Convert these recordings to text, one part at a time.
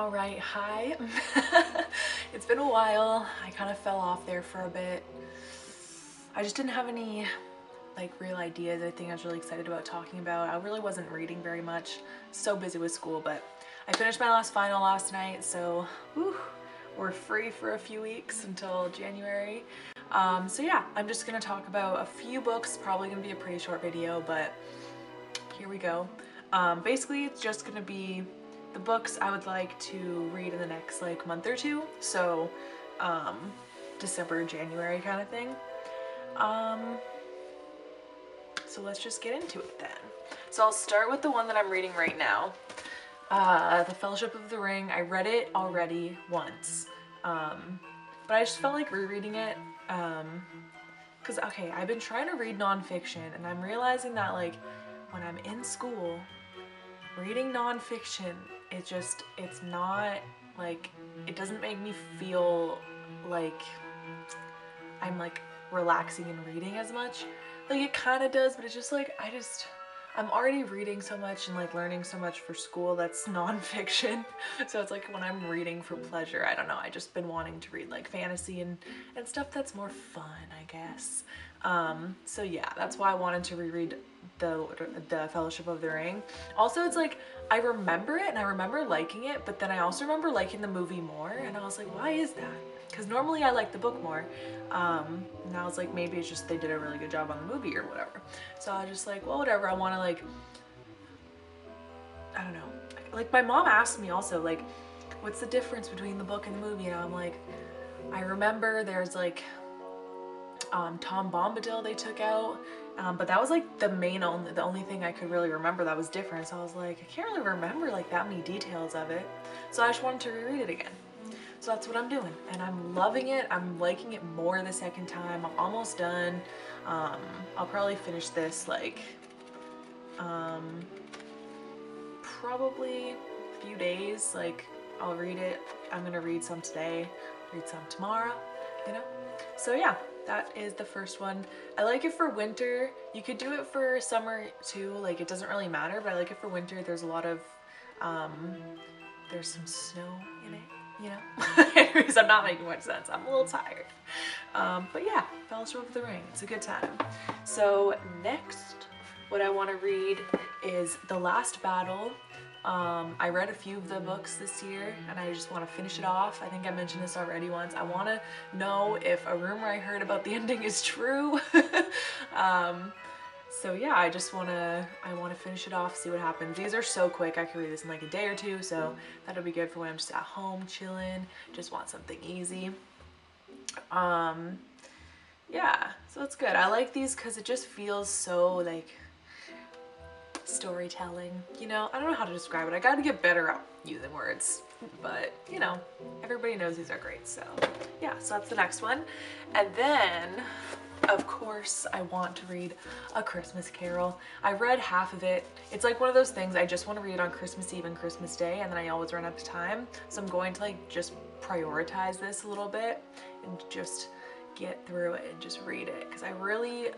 All right, hi. It's been a while. I kind of fell off there for a bit. I just didn't have any like real ideas. I think I was really excited about talking about. I really wasn't reading very much. So busy with school, but I finished my last final last night, so whew, we're free for a few weeks until January. So yeah, I'm just gonna talk about a few books. Probably gonna be a pretty short video, but here we go. Basically, it's just gonna be the books I would like to read in the next like month or two. So December, January kind of thing. So let's just get into it then. So I'll start with the one that I'm reading right now. The Fellowship of the Ring. I read it already once. But I just felt like rereading it. Cause okay, I've been trying to read nonfiction and I'm realizing that like when I'm in school, reading nonfiction, it's not like, it doesn't make me feel like I'm like relaxing and reading as much. Like it kind of does, but it's just like, I'm already reading so much and like learning so much for school that's nonfiction. So it's like when I'm reading for pleasure, I don't know, I just been wanting to read like fantasy and stuff that's more fun, I guess. So yeah, that's why I wanted to reread the Fellowship of the Ring. Also, it's like, I remember it and I remember liking it, but then I also remember liking the movie more, and I was like, why is that? Because normally I like the book more. And I was like, maybe it's just they did a really good job on the movie or whatever. So I was just like, well, whatever, I want to like, I don't know. Like my mom asked me also like, what's the difference between the book and the movie? And I'm like, I remember there's like Tom Bombadil they took out, but that was like the only thing I could really remember that was different. So I was like, I can't really remember like that many details of it. So I just wanted to reread it again. So that's what I'm doing, and I'm loving it. I'm liking it more the second time. I'm almost done. I'll probably finish this like probably a few days. Like I'll read it. I'm gonna read some today, read some tomorrow, you know? So yeah, that is the first one. I like it for winter. You could do it for summer too, like it doesn't really matter, but I like it for winter. There's a lot of, there's some snow in it, you know? Anyways, I'm not making much sense. I'm a little tired. But yeah, Fellowship of the Ring, it's a good time. So next, what I want to read is The Last Battle. I read a few of the books this year and I just want to finish it off. I think I mentioned this already once. I want to know if a rumor I heard about the ending is true. So yeah, I want to finish it off, see what happens. These are so quick. I can read this in like a day or two, so that'll be good for when I'm just at home chilling, just want something easy. Yeah, so it's good. I like these because it just feels so like storytelling, you know? I don't know how to describe it. I gotta get better at using words, but you know, everybody knows these are great. So yeah, so that's the next one. And then of course I want to read A Christmas Carol. I read half of it. It's like one of those things I just want to read on Christmas Eve and Christmas Day, and then I always run out of time. So I'm going to like just prioritize this a little bit and just get through it and just read it because I really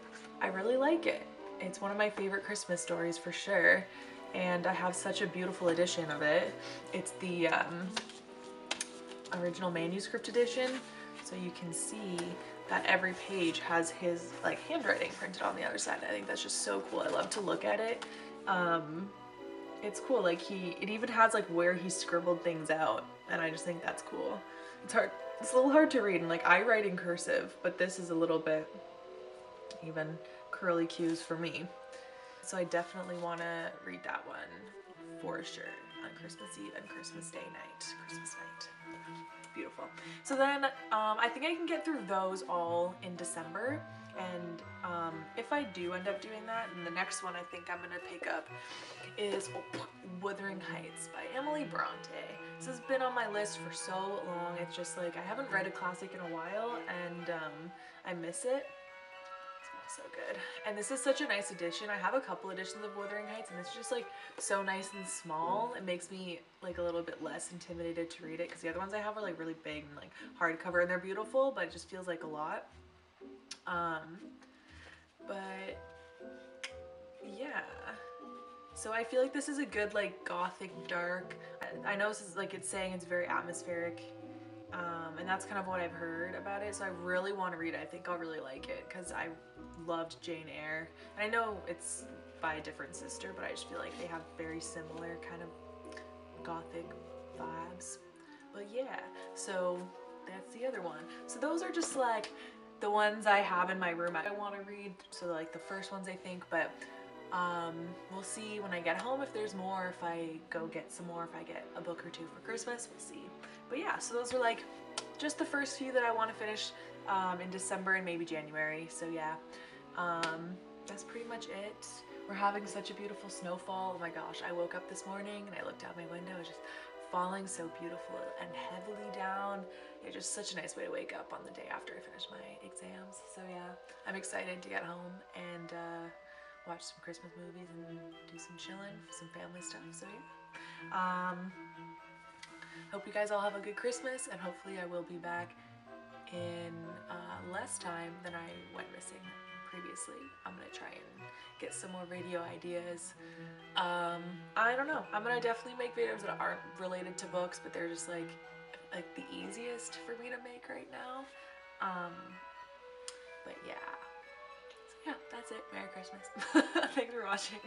like it. It's one of my favorite Christmas stories for sure, and I have such a beautiful edition of it. It's the original manuscript edition, so you can see that every page has his like handwriting printed on the other side. I think that's just so cool. I love to look at it. It's cool, like it even has like where he scribbled things out, and I just think that's cool. It's a little hard to read, and like I write in cursive, but this is a little bit even curly cues for me. So I definitely want to read that one for sure on Christmas Eve and Christmas Day night. Christmas night. Beautiful. So then I think I can get through those all in December, and if I do end up doing that, then the next one I think I'm gonna pick up is Wuthering Heights by Emily Bronte. This has been on my list for so long. It's just like I haven't read a classic in a while, and I miss it. So good. And this is such a nice edition. I have a couple editions of Wuthering Heights, and it's just like so nice and small. It makes me like a little bit less intimidated to read it, because the other ones I have are like really big and like hardcover, and they're beautiful, but it just feels like a lot. But yeah, So I feel like this is a good like gothic dark. I know this is like it's saying it's very atmospheric, and that's kind of what I've heard about it. So I really want to read it. I think I'll really like it because I loved Jane Eyre. And I know it's by a different sister, but I just feel like they have very similar kind of gothic vibes. But yeah, so that's the other one. So those are just like the ones I have in my room I want to read. So like the first ones I think, but we'll see when I get home if there's more, if I go get some more, if I get a book or two for Christmas, we'll see. But yeah, so those are like just the first few that I want to finish in December and maybe January. So yeah, that's pretty much it. We're having such a beautiful snowfall. Oh my gosh, I woke up this morning and I looked out my window. It was just falling so beautiful and heavily down. It's just such a nice way to wake up on the day after I finish my exams. So yeah, I'm excited to get home and watch some Christmas movies and do some chilling, some family stuff. So yeah, hope you guys all have a good Christmas, and hopefully I will be back in less time than I went missing previously. I'm gonna try and get some more video ideas. I don't know. I'm gonna definitely make videos that aren't related to books, but they're just like the easiest for me to make right now. But yeah. So yeah, that's it. Merry Christmas. Thanks for watching.